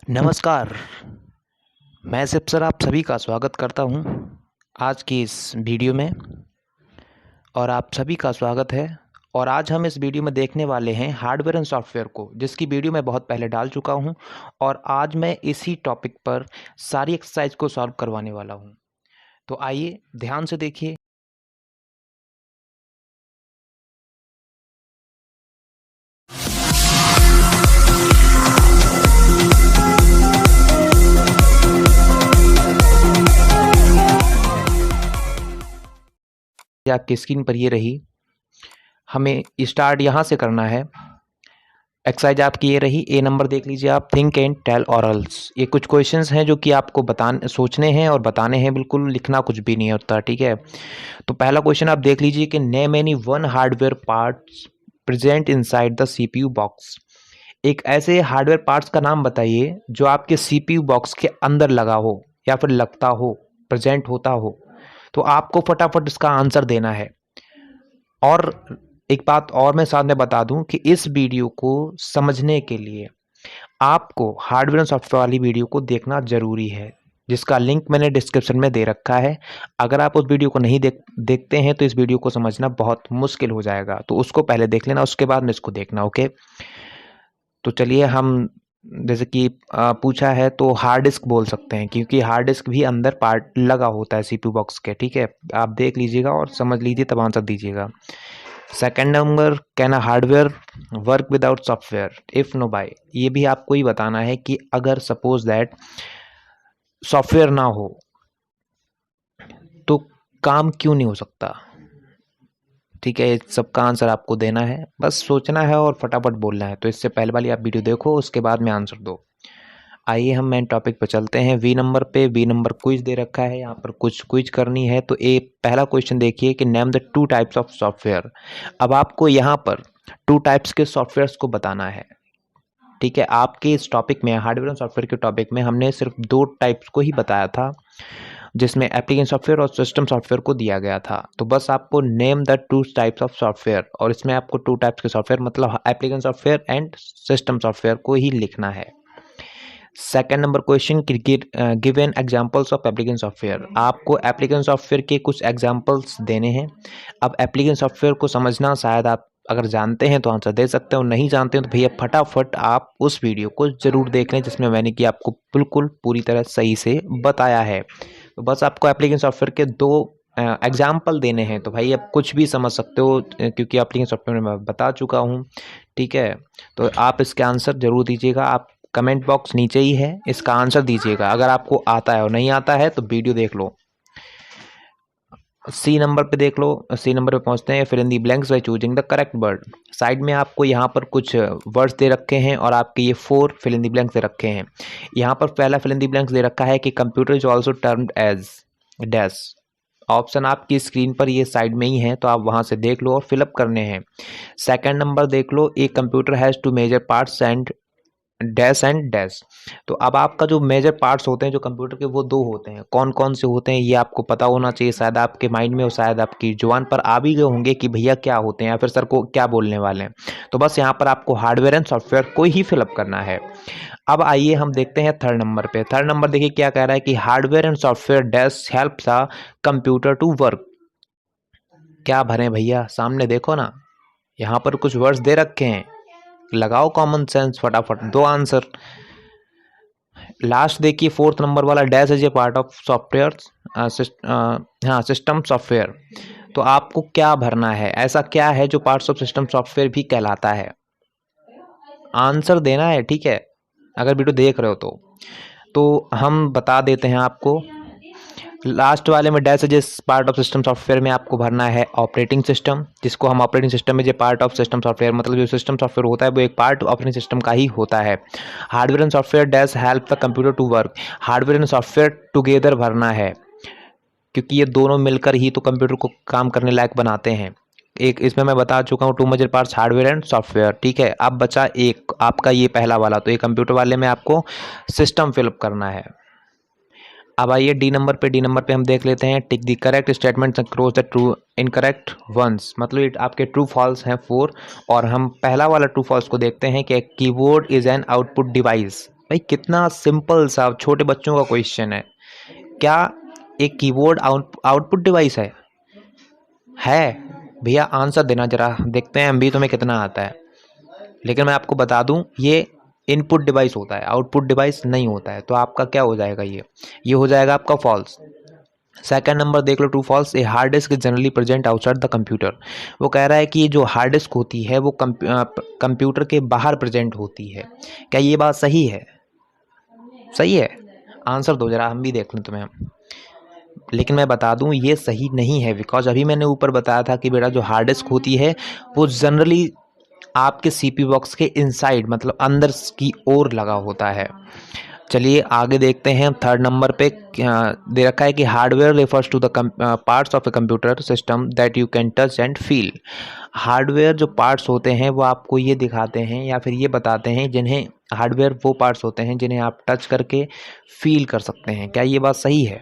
नमस्कार। मैं SIP sir आप सभी का स्वागत करता हूं आज की इस वीडियो में और आप सभी का स्वागत है। और आज हम इस वीडियो में देखने वाले हैं हार्डवेयर एंड सॉफ्टवेयर को, जिसकी वीडियो मैं बहुत पहले डाल चुका हूं और आज मैं इसी टॉपिक पर सारी एक्सरसाइज को सॉल्व करवाने वाला हूं। तो आइए ध्यान से देखिए। आपकी स्क्रीन पर ये रही, हमें स्टार्ट यहाँ से करना है। एक्सरसाइज आपकी ये रही, ए नंबर देख लीजिए आप, थिंक एंड टेल और एल्स। ये कुछ क्वेश्चंस हैं जो कि आपको सोचने हैं और बताने हैं, बिल्कुल लिखना कुछ भी नहीं होता, ठीक है। तो पहला क्वेश्चन आप देख लीजिए कि name any one hardware parts present inside the CPU box. एक ऐसे हार्डवेयर पार्ट्स का नाम बताइए जो आपके सीपीयू बॉक्स के अंदर लगा हो या फिर लगता हो, प्रेजेंट होता हो। तो आपको फटाफट इसका आंसर देना है। और एक बात और मैं साथ में बता दूं कि इस वीडियो को समझने के लिए आपको हार्डवेयर और सॉफ्टवेयर वाली वीडियो को देखना जरूरी है, जिसका लिंक मैंने डिस्क्रिप्शन में दे रखा है। अगर आप उस वीडियो को नहीं देखते हैं तो इस वीडियो को समझना बहुत मुश्किल हो जाएगा, तो उसको पहले देख लेना, उसके बाद में इसको देखना। ओके, तो चलिए हम जैसे कि पूछा है तो हार्ड डिस्क बोल सकते हैं, क्योंकि हार्ड डिस्क भी अंदर पार्ट लगा होता है सीपीयू बॉक्स के, ठीक है। आप देख लीजिएगा और समझ लीजिए, तब आंसर दीजिएगा। Second number, can a hardware work without software if no why. ये भी आपको ही बताना है कि अगर सपोज दैट सॉफ्टवेयर ना हो तो काम क्यों नहीं हो सकता, ठीक है। सबका आंसर आपको देना है, बस सोचना है और फटाफट बोलना है। तो इससे पहले वाली आप वीडियो देखो, उसके बाद में आंसर दो। आइए हम मेन टॉपिक पे चलते हैं। वी नंबर पे वी नंबर क्विज दे रखा है, यहाँ पर कुछ क्विज करनी है। तो पहला क्वेश्चन देखिए कि name the two types of software. अब आपको यहाँ पर टू टाइप्स के सॉफ्टवेयर्स को बताना है, ठीक है। आपके इस टॉपिक में, हार्डवेयर और सॉफ्टवेयर के टॉपिक में, हमने सिर्फ दो टाइप्स को ही बताया था, जिसमें एप्लीकेशन सॉफ्टवेयर और सिस्टम सॉफ्टवेयर को दिया गया था। तो बस आपको name the two types of software, और इसमें आपको टू टाइप्स के सॉफ्टवेयर मतलब application software and system software को ही लिखना है। Second number question, give an examples of application software. आपको एप्लीकेशन सॉफ्टवेयर के कुछ एग्जांपल्स देने हैं। अब एप्लीकेशन सॉफ्टवेयर को समझना, शायद आप अगर जानते हैं तो आंसर दे सकते हो, नहीं जानते हैं तो भैया फटाफट आप उस वीडियो को जरूर देख लें, जिसमें मैंने कि आपको बिल्कुल पूरी तरह सही से बताया है। तो बस आपको एप्लीकेशन सॉफ्टवेयर के दो एग्जाम्पल देने हैं। तो भाई आप कुछ भी समझ सकते हो, क्योंकि एप्लीकेशन सॉफ्टवेयर में मैं बता चुका हूँ, ठीक है। तो आप इसके आंसर जरूर दीजिएगा। आप कमेंट बॉक्स नीचे ही है, इसका आंसर दीजिएगा अगर आपको आता है, और नहीं आता है तो वीडियो देख लो। सी नंबर पे देख लो, सी नंबर पे पहुंचते हैं। फिर in the blanks by choosing the correct word. Side में आपको यहाँ पर कुछ वर्ड्स दे रखे हैं और आपके ये 4 फिल इन दी ब्लैंक्स दे रखे हैं। यहाँ पर पहला फिल इन दी ब्लैंक्स दे रखा है कि computer is also termed as dash. Option आपकी स्क्रीन पर ये साइड में ही है, तो आप वहां से देख लो और फिलअप करने हैं। सेकंड नंबर देख लो, a computer has two major parts and dash and dash. तो अब आपका जो मेजर पार्ट्स होते हैं जो कंप्यूटर के, वो दो होते हैं। कौन कौन से होते हैं ये आपको पता होना चाहिए, शायद आपके माइंड में और शायद आपकी जुबान पर आ भी गए होंगे कि भैया क्या होते हैं या फिर सर को क्या बोलने वाले हैं। तो बस यहाँ पर आपको हार्डवेयर एंड सॉफ्टवेयर को ही फिलअप करना है। अब आइए हम देखते हैं थर्ड नंबर पे। थर्ड नंबर देखिए क्या कह रहा है कि hardware and software dash helps a computer to work. क्या भरे भैया, सामने देखो ना, यहाँ पर कुछ वर्ड्स दे रखे हैं, लगाओ कॉमन सेंस, फटाफट दो आंसर। लास्ट देखिए फोर्थ नंबर वाला, dash is a part of software, हाँ सिस्टम सॉफ्टवेयर। तो आपको क्या भरना है, ऐसा क्या है जो पार्ट्स ऑफ सिस्टम सॉफ्टवेयर भी कहलाता है, आंसर देना है, ठीक है। अगर वीडियो देख रहे हो तो हम बता देते हैं आपको। लास्ट वाले में dash is part of system software में आपको भरना है ऑपरेटिंग सिस्टम, जिसको हम ऑपरेटिंग सिस्टम में जो पार्ट ऑफ सिस्टम सॉफ्टवेयर, मतलब जो सिस्टम सॉफ्टवेयर होता है वो एक पार्ट ऑपरेटिंग सिस्टम का ही होता है। Hardware and software dash help the computer to work. Hardware and software together भरना है, क्योंकि ये दोनों मिलकर ही तो कंप्यूटर को काम करने लायक बनाते हैं। एक इसमें मैं बता चुका हूँ, two major parts hardware and software, ठीक है। अब बचा एक आपका ये पहला वाला, तो ये कंप्यूटर वाले में आपको सिस्टम फिलअप करना है। अब आइए डी नंबर पे। डी नंबर पे हम देख लेते हैं, tick the correct statements and cross the true incorrect ones. मतलब ये आपके ट्रू फॉल्स हैं 4, और हम पहला वाला ट्रू फॉल्स को देखते हैं कि keyboard is an output device. भाई कितना सिंपल सा छोटे बच्चों का क्वेश्चन है। क्या एक कीबोर्ड आउटपुट डिवाइस है? भैया आंसर देना जरा, देखते हैं एमबी तुम्हें कितना आता है। लेकिन मैं आपको बता दूं ये इनपुट डिवाइस होता है, आउटपुट डिवाइस नहीं होता है। तो आपका क्या हो जाएगा, ये हो जाएगा आपका फॉल्स। सेकंड नंबर देख लो, true false. A hard disk is generally present outside the computer. वो कह रहा है कि जो हार्ड डिस्क होती है वो कंप्यूटर के बाहर प्रेजेंट होती है। क्या ये बात सही है? सही है? आंसर दो जरा, हम भी देख लें तुम्हें। लेकिन मैं बता दूं ये सही नहीं है, बिकॉज अभी मैंने ऊपर बताया था कि बेटा जो हार्ड डिस्क होती है वो जनरली आपके सीपीयू बॉक्स के इनसाइड मतलब अंदर की ओर लगा होता है। चलिए आगे देखते हैं। थर्ड नंबर पे दे रखा है कि hardware refers to the parts of a computer system that you can touch and feel. Hardware जो पार्ट्स होते हैं वो आपको ये दिखाते हैं या फिर ये बताते हैं जिन्हें हार्डवेयर वो पार्ट्स होते हैं जिन्हें आप टच करके फील कर सकते हैं। क्या ये बात सही है?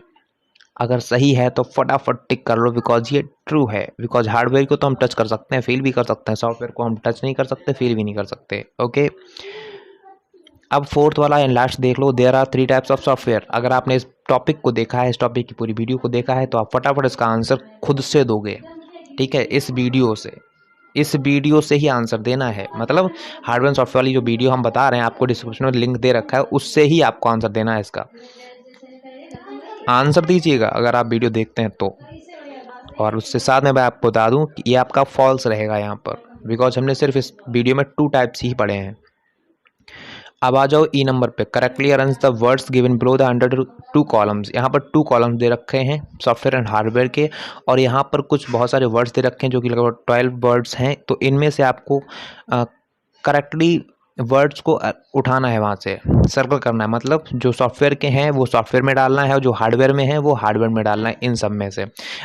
अगर सही है तो फटाफट टिक कर लो, बिकॉज ये ट्रू है। बिकॉज हार्डवेयर को तो हम टच कर सकते हैं, फील भी कर सकते हैं, सॉफ्टवेयर को हम टच नहीं कर सकते, फील भी नहीं कर सकते। ओके, अब फोर्थ वाला एंड लास्ट देख लो। There are 3 types of software. अगर आपने इस टॉपिक को देखा है, इस टॉपिक की पूरी वीडियो को देखा है, तो आप फटाफट इसका आंसर खुद से दोगे। ठीक है, इस वीडियो से ही आंसर देना है। मतलब हार्डवेयर सॉफ्टवेयर वाली जो वीडियो हम बता रहे हैं, आपको डिस्क्रिप्शन में लिंक दे रखा है, उससे ही आपको आंसर देना है। इसका आंसर दीजिएगा अगर आप वीडियो देखते हैं तो। और उससे साथ में मैं आपको बता दूं कि ये आपका फॉल्स रहेगा यहाँ पर, बिकॉज हमने सिर्फ इस वीडियो में 2 टाइप्स ही पढ़े हैं। अब आ जाओ ई नंबर पे। Correctly arrange the words given below the under 2 columns. यहाँ पर 2 कॉलम्स दे रखे हैं सॉफ्टवेयर एंड हार्डवेयर के, और यहाँ पर कुछ बहुत सारे वर्ड्स दे रखे हैं जो कि लगभग 12 वर्ड्स हैं। तो इनमें से आपको करेक्टली वर्ड्स को उठाना है, वहाँ से सर्कल करना है। मतलब जो सॉफ्टवेयर के हैं वो सॉफ्टवेयर में डालना है और जो हार्डवेयर में है वो हार्डवेयर में डालना है, इन सब में से।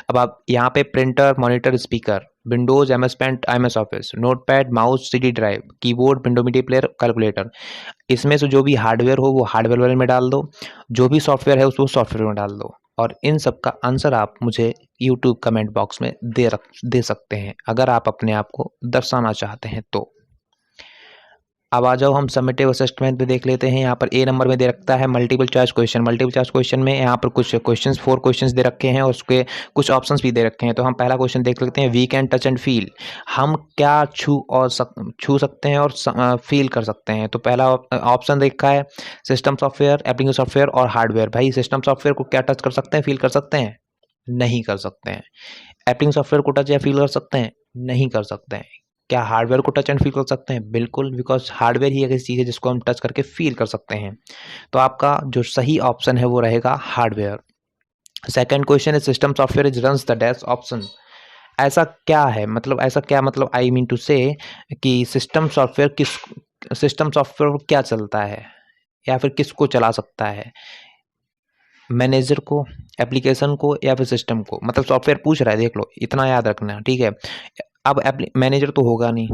अब आप यहाँ पे printer, monitor, speaker, Windows, MS Paint, MS Office, Notepad, mouse, CD drive, keyboard, Window Media Player, calculator, इसमें से जो भी हार्डवेयर हो वो हार्डवेयर वाले में डाल दो, जो भी सॉफ्टवेयर है उसको सॉफ्टवेयर में डाल दो। और इन सब का आंसर आप मुझे यूट्यूब कमेंट बॉक्स में दे सकते हैं, अगर आप अपने आप को दर्शाना चाहते हैं तो। अब आ जाओ हम समेटिव असेसमेंट पे देख लेते हैं। यहाँ पर ए नंबर में दे रखता है multiple choice question. Multiple choice question में यहाँ पर कुछ क्वेश्चंस 4 क्वेश्चंस दे रखे हैं और उसके कुछ ऑप्शंस भी दे रखे हैं। तो हम पहला क्वेश्चन देख लेते हैं। We can touch and feel. हम क्या छू सकते हैं और फील कर सकते हैं? तो पहला ऑप्शन देखा है सिस्टम सॉफ्टवेयर, एप्लीकेशन सॉफ्टवेयर और हार्डवेयर। भाई सिस्टम सॉफ्टवेयर को क्या टच कर सकते हैं, फील कर सकते हैं? नहीं कर सकते हैं। एप्लीकेशन सॉफ्टवेयर को टच या फील कर सकते हैं? नहीं कर सकते हैं। क्या हार्डवेयर को टच एंड फील कर सकते हैं? बिल्कुल, बिकॉज हार्डवेयर ही एक ऐसी चीज़ है जिसको हम टच करके फील कर सकते हैं। तो आपका जो सही ऑप्शन है वो रहेगा हार्डवेयर। सेकंड क्वेश्चन है system software is runs the dash option. ऐसा क्या है, मतलब ऐसा क्या, मतलब आई मीन टू से कि सिस्टम सॉफ्टवेयर क्या चलता है या फिर किसको चला सकता है? मैनेजर को, एप्लीकेशन को, या फिर सिस्टम को? मतलब सॉफ्टवेयर पूछ रहा है, देख लो, इतना याद रखना। ठीक है, अब मैनेजर तो होगा नहीं,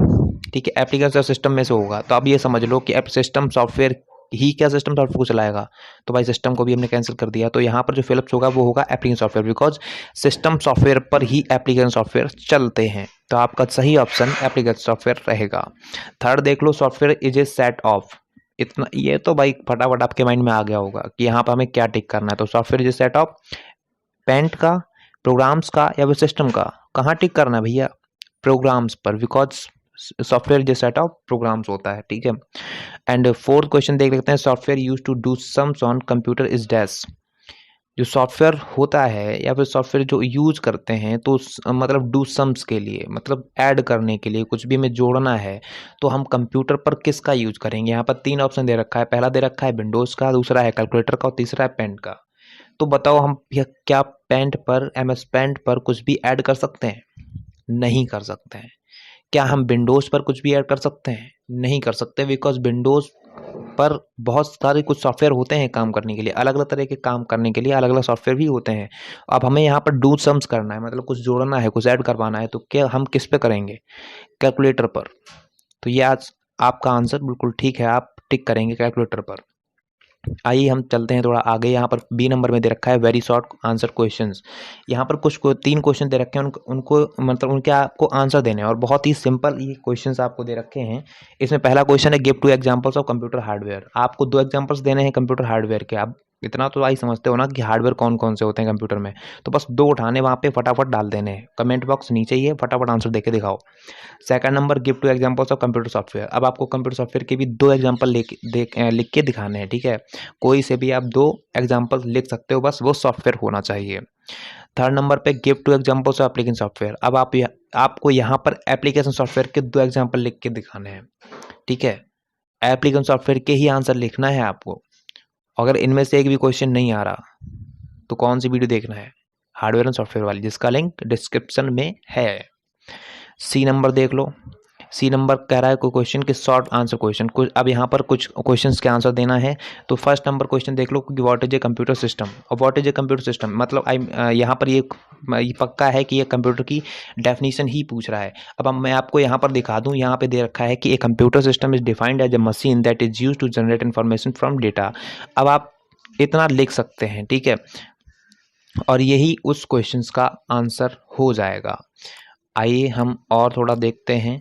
ठीक है, एप्लीकेशन सिस्टम में से होगा। तो अब ये समझ लो कि सिस्टम सॉफ्टवेयर ही क्या सिस्टम सॉफ्टवेयर को चलाएगा? तो भाई सिस्टम को भी हमने कैंसिल कर दिया। तो यहाँ पर जो फिलिप्स होगा वो होगा application software, because system software पर ही एप्लीकेशन सॉफ्टवेयर चलते हैं। तो आपका सही ऑप्शन एप्लीकेशन सॉफ्टवेयर रहेगा। थर्ड देख लो, software is a set of. इतना ये तो भाई फटाफट आपके माइंड में आ गया होगा कि यहाँ पर हमें क्या टिक करना है। तो software is a set of paint का, प्रोग्राम्स का, या फिर सिस्टम का? कहाँ टिक करना है भैया? प्रोग्राम्स पर, बिकॉज सॉफ्टवेयर जो सेट ऑफ प्रोग्राम्स होता है। ठीक है, एंड फोर्थ क्वेश्चन देख लेते हैं। Software use to do sums on computer is dash. जो सॉफ्टवेयर होता है या फिर सॉफ्टवेयर जो यूज करते हैं तो मतलब डू सम्स के लिए, मतलब ऐड करने के लिए, कुछ भी हमें जोड़ना है तो हम कंप्यूटर पर किसका यूज करेंगे? यहाँ पर 3 ऑप्शन दे रखा है। पहला दे रखा है विंडोज का, दूसरा है कैलकुलेटर का और तीसरा है पेंट का। तो बताओ हम क्या पेंट पर, एमएस पेंट पर कुछ भी ऐड कर सकते हैं? नहीं कर सकते हैं। क्या हम विंडोज पर कुछ भी ऐड कर सकते हैं? नहीं कर सकते, बिकॉज विंडोज पर बहुत सारे कुछ सॉफ्टवेयर होते हैं काम करने के लिए, अलग अलग तरह के काम करने के लिए अलग अलग सॉफ्टवेयर भी होते हैं। अब हमें यहाँ पर डू सम्स करना है, मतलब कुछ जोड़ना है, कुछ ऐड करवाना है, तो क्या हम किस पे करेंगे? कैलकुलेटर पर। तो ये आज आपका आंसर बिल्कुल ठीक है, आप टिक करेंगे कैलकुलेटर पर। आइए हम चलते हैं थोड़ा आगे। यहाँ पर बी नंबर में दे रखा है वेरी शॉर्ट आंसर क्वेश्चंस। यहाँ पर कुछ 3 क्वेश्चन दे रखे हैं, उनको मतलब उनके आपको आंसर देने हैं और बहुत ही सिंपल ये क्वेश्चंस आपको दे रखे हैं। इसमें पहला क्वेश्चन है give 2 examples of computer hardware. आपको 2 एग्जांपल्स देने हैं कंप्यूटर हार्डवेयर के। आप इतना तो आई समझते हो ना कि हार्डवेयर कौन कौन से होते हैं कंप्यूटर में, तो बस 2 उठाने वहाँ पे फटाफट डाल देने हैं। कमेंट बॉक्स नीचे ही है, फटाफट आंसर देके दिखाओ। Second number give 2 examples of computer software. अब आपको कंप्यूटर सॉफ्टवेयर के भी 2 एग्जांपल लिख के दिखाने हैं, ठीक है। कोई से भी आप 2 एग्जांपल लिख सकते हो, बस वो सॉफ्टवेयर होना चाहिए। थर्ड नंबर पे give 2 examples of application software. अब आपको यहाँ पर एप्लीकेशन सॉफ्टवेयर के 2 एग्जांपल लिख के दिखाने हैं, ठीक है। एप्लीकेशन सॉफ्टवेयर के ही आंसर लिखना है आपको। अगर इनमें से एक भी क्वेश्चन नहीं आ रहा तो कौन सी वीडियो देखना है, हार्डवेयर एंड सॉफ्टवेयर वाली, जिसका लिंक डिस्क्रिप्शन में है। सी नंबर देख लो। सी नंबर कह रहा है कोई क्वेश्चन के शॉर्ट आंसर क्वेश्चन। कुछ अब यहाँ पर कुछ क्वेश्चंस के आंसर देना है। तो फर्स्ट नंबर क्वेश्चन देख लो कि what is a computer system. और what is a computer system मतलब यहाँ पर ये पक्का है कि ये कंप्यूटर की डेफिनेशन ही पूछ रहा है। अब मैं आपको यहाँ पर दिखा दूँ, यहाँ पे दे रखा है कि a computer system is defined as a machine that is use to generate information from data. अब आप इतना लिख सकते हैं, ठीक है, और यही उस क्वेश्चंस का आंसर हो जाएगा। आइए हम और थोड़ा देखते हैं।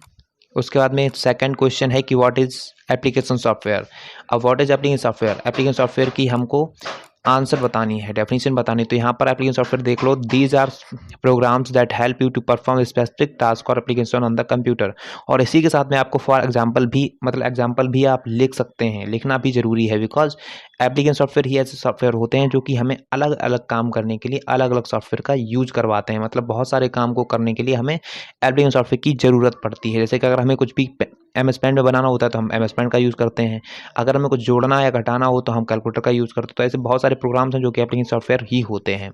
उसके बाद में सेकंड क्वेश्चन है कि व्हाट इज एप्लीकेशन सॉफ्टवेयर। अब what is application software, application software की हमको आंसर बतानी है, डेफिनेशन बतानी है। तो यहाँ पर एप्लीकेशन सॉफ्टवेयर देख लो, these are programs that help you to perform specific task और एप्लीकेशन ऑन द कंप्यूटर। और इसी के साथ में आपको फॉर एग्जांपल भी मतलब एग्जांपल भी आप लिख सकते हैं, लिखना भी जरूरी है, बिकॉज एप्लीकेशन सॉफ्टवेयर ही ऐसे सॉफ्टवेयर होते हैं जो कि हमें अलग अलग काम करने के लिए अलग अलग सॉफ्टवेयर का यूज करवाते हैं। मतलब बहुत सारे काम को करने के लिए हमें एप्लीकेशन सॉफ्टवेयर की ज़रूरत पड़ती है। जैसे कि अगर हमें कुछ भी MS पेंट में बनाना होता है तो हम MS पेंट का यूज़ करते हैं। अगर हमें कुछ जोड़ना या घटाना हो तो हम कैलकुलेटर का यूज़ करते हैं। तो ऐसे बहुत सारे प्रोग्राम्स हैं जो कि एप्लीकेशन सॉफ्टवेयर ही होते हैं।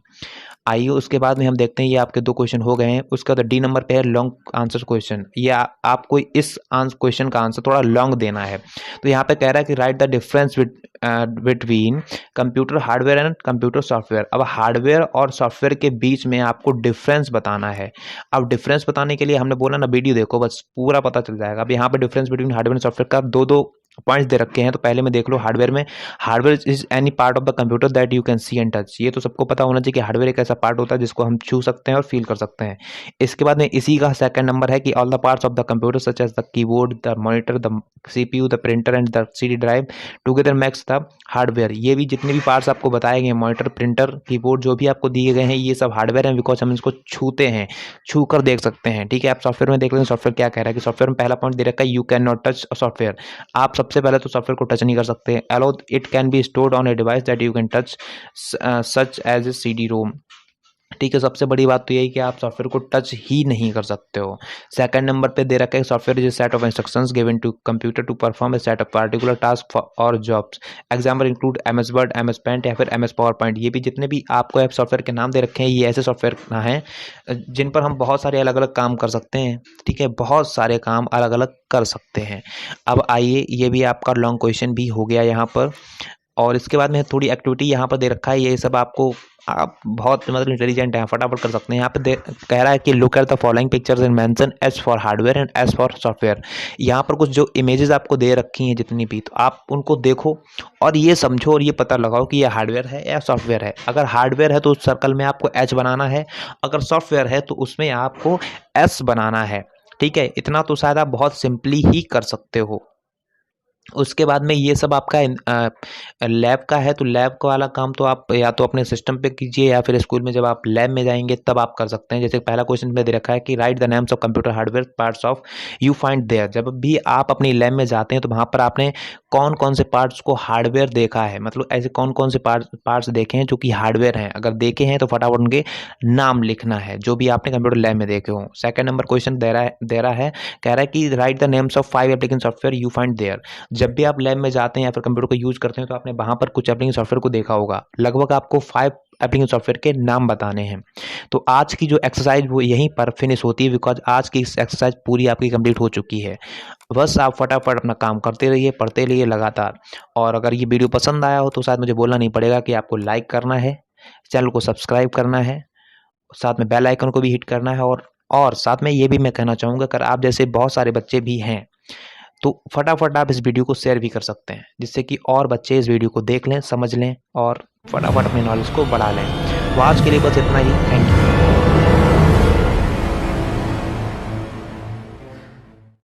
आइए उसके बाद में हम देखते हैं, ये आपके 2 क्वेश्चन हो गए हैं। उसके बाद डी नंबर पे है लॉन्ग आंसर क्वेश्चन। ये आपको इस क्वेश्चन का आंसर थोड़ा लॉन्ग देना है। तो यहाँ पे कह रहा है कि write the difference between computer hardware and computer software. अब हार्डवेयर और सॉफ्टवेयर के बीच में आपको डिफरेंस बताना है। अब डिफरेंस बताने के लिए हमने बोला ना वीडियो देखो, बस पूरा पता चल जाएगा। अब यहाँ पे difference between hardware and software का 2 पॉइंट्स दे रखे हैं। तो पहले में देख लो हार्डवेयर में, hardware is any part of the computer that you can see and touch. ये तो सबको पता होना चाहिए कि हार्डवेयर एक ऐसा पार्ट होता है जिसको हम छू सकते हैं और फील कर सकते हैं। इसके बाद में इसी का सेकंड नंबर है कि all the parts of the computer such as the keyboard, the monitor, the CPU, the printer and the CD drive together makes the hardware. ये भी जितने भी पार्ट्स आपको बताए गए, मॉनिटर, प्रिंटर, कीबोर्ड, जो भी आपको दिए गए हैं, ये सब हार्डवेयर हैं, बिकॉज हम इसको छूते हैं, छू कर देख सकते हैं, ठीक है। आप सॉफ्टवेयर में देख लेते हैं सॉफ्टवेयर क्या कह रहा है कि सॉफ्टवेयर में पहला पॉइंट दे रखा है you can not touch software. आप सबसे पहले तो सॉफ्टवेयर को टच नहीं कर सकते। Allow it can be stored on a device that you can touch such as a CD ROM, ठीक है। सबसे बड़ी बात तो यही कि आप सॉफ्टवेयर को टच ही नहीं कर सकते हो। सेकंड नंबर पे दे रखा है software is set of instructions given to computer to perform a set of particular task और jobs. Example include MS word, MS paint या फिर MS पावर पॉइंट। ये भी जितने भी आपको ऐप सॉफ्टवेयर के नाम दे रखे हैं, ये ऐसे सॉफ्टवेयर हैं जिन पर हम बहुत सारे अलग अलग काम कर सकते हैं, ठीक है। बहुत सारे काम अलग अलग कर सकते हैं। अब आइए, ये भी आपका लॉन्ग क्वेश्चन भी हो गया यहाँ पर। और इसके बाद में थोड़ी एक्टिविटी यहाँ पर दे रखा है। ये सब आपको, आप बहुत मतलब इंटेलिजेंट हैं, फटाफट कर सकते हैं। यहाँ पे कह रहा है कि look at the following pictures and mention S for hardware and S for software. यहाँ पर कुछ जो इमेजेस आपको दे रखी हैं जितनी भी, तो आप उनको देखो और ये समझो और ये पता लगाओ कि ये हार्डवेयर है या सॉफ्टवेयर है। अगर हार्डवेयर है तो उस सर्कल में आपको H बनाना है, अगर सॉफ्टवेयर है तो उसमें आपको S बनाना है, ठीक है। इतना तो शायद आप बहुत सिंपली ही कर सकते हो। उसके बाद में ये सब आपका लैब का है, तो लैब का वाला काम तो आप या तो अपने सिस्टम पे कीजिए या फिर स्कूल में जब आप लैब में जाएंगे तब आप कर सकते हैं। जैसे पहला क्वेश्चन में दे रखा है कि write the names of computer hardware parts of you find there. जब भी आप अपनी लैब में जाते हैं तो वहाँ पर आपने कौन कौन से पार्ट्स को हार्डवेयर देखा है, मतलब ऐसे कौन कौन से पार्ट्स देखे हैं जो कि हार्डवेयर हैं। अगर देखे हैं तो फटाफट उनके नाम लिखना है जो भी आपने कंप्यूटर लैब में देखे हो। सेकंड नंबर क्वेश्चन दे रहा है कह रहा है कि write the names of 5 application software you find there. जब भी आप लैब में जाते हैं या फिर कंप्यूटर को यूज करते हैं तो आपने वहां पर कुछ एप्लीकेशन सॉफ्टवेयर को देखा होगा। लगभग आपको 5 एप्लीकेशन सॉफ्टवेयर के नाम बताने हैं। तो आज की जो एक्सरसाइज वो यहीं पर फिनिश होती है, बिकॉज आज की एक्सरसाइज पूरी आपकी कंप्लीट हो चुकी है। बस आप फटाफट अपना काम करते रहिए, पढ़ते रहिए लगातार। और अगर ये वीडियो पसंद आया हो तो शायद मुझे बोलना नहीं पड़ेगा कि आपको लाइक करना है, चैनल को सब्सक्राइब करना है, साथ में बेल आइकन को भी हिट करना है। और साथ में ये भी मैं कहना चाहूँगा, अगर आप जैसे बहुत सारे बच्चे भी हैं तो फटाफट आप इस वीडियो को शेयर भी कर सकते हैं, जिससे कि और बच्चे इस वीडियो को देख लें, समझ लें और फटाफट अपने नॉलेज को बढ़ा लें। तो आज के लिए बस इतना ही। Thank you.